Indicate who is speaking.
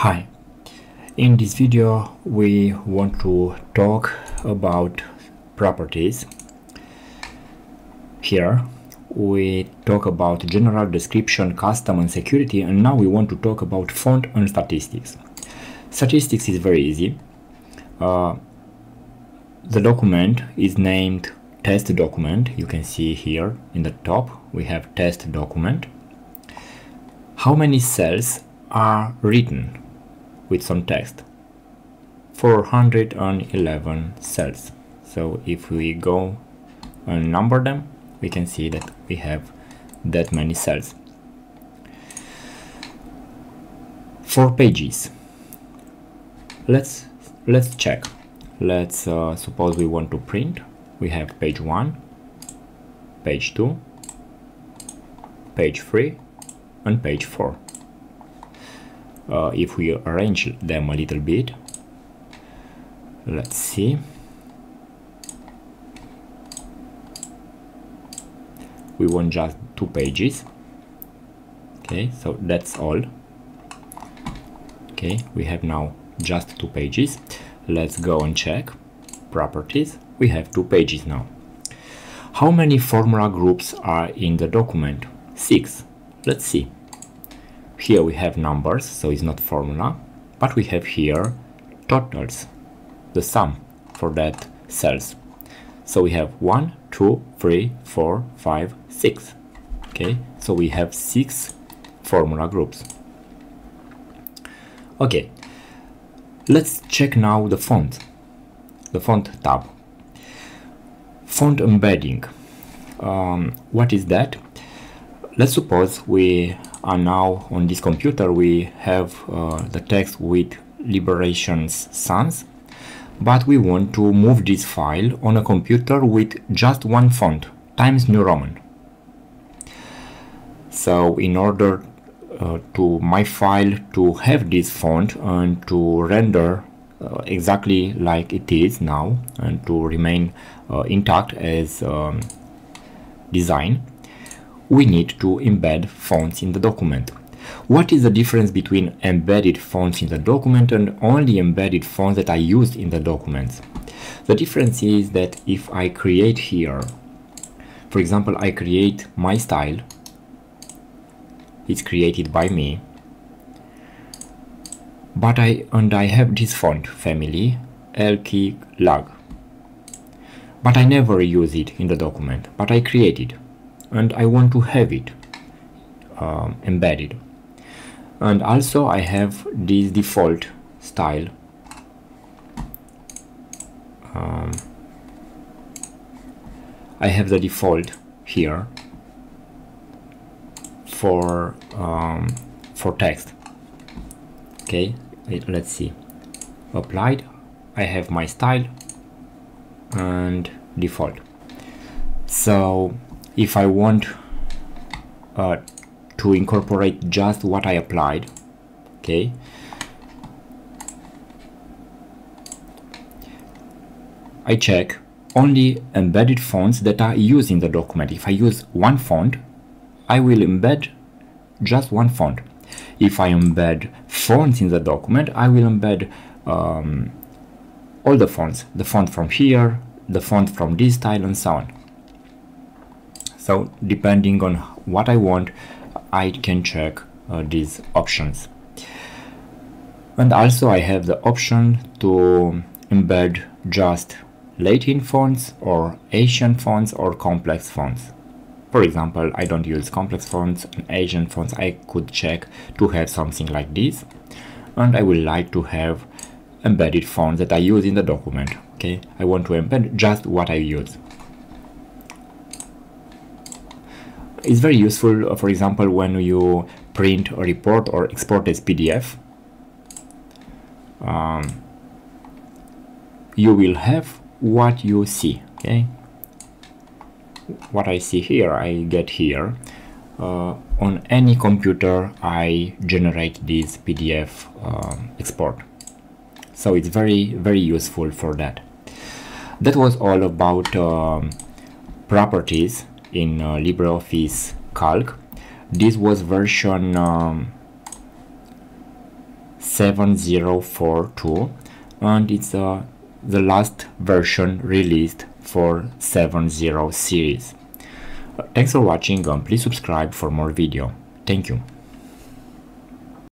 Speaker 1: Hi, in this video we want to talk about properties. Here we talk about general description, custom and security, and now we want to talk about font and statistics. Statistics is very easy. The document is named test document. You can see here in the top we have test document. How many cells are written with some text? 411 cells. So if we go and number them, we can see that we have that many cells. 4 pages. Let's check. Let's suppose we want to print. We have page 1, page 2, page 3 and page 4. If we arrange them a little bit, let's see. We want just 2 pages. Okay, so that's all. Okay, we have now just 2 pages. Let's go and check properties. We have 2 pages now. How many formula groups are in the document? 6. Let's see. Here we have numbers, so it's not formula, but we have here totals, the sum for that cells. So we have 1, 2, 3, 4, 5, 6. Okay, so we have 6 formula groups. Okay, let's check now the font tab. Font embedding. What is that? Let's suppose we are now on this computer, we have the text with Liberations Sans, but we want to move this file on a computer with just one font, Times New Roman. So in order to my file to have this font and to render exactly like it is now and to remain intact as design, we need to embed fonts in the document. What is the difference between embedded fonts in the document and only embedded fonts that I used in the documents? The difference is that if I create here, for example, I create my style, it's created by me, but I have this font family, Lkey Lag, but I never use it in the document, but I create it. And I want to have it embedded. And also I have this default style. I have the default here for text. Okay, let's see. Applied. I have my style and default. So if I want to incorporate just what I applied, okay, I check only embedded fonts that are used in the document. If I use one font, I will embed just one font. If I embed fonts in the document, I will embed all the fonts, the font from here, the font from this style, and so on. So depending on what I want, I can check these options. And also I have the option to embed just Latin fonts or Asian fonts or complex fonts. For example, I don't use complex fonts and Asian fonts. I could check to have something like this. And I would like to have embedded fonts that I use in the document. Okay, I want to embed just what I use. It's very useful, for example, when you print a report or export as PDF. You will have what you see. Okay, what I see here, I get here. On any computer, I generate this PDF export. So it's very, very useful for that. That was all about properties in LibreOffice Calc. This was version 7042, and it's the last version released for 70 series. Thanks for watching, and please subscribe for more video. Thank you.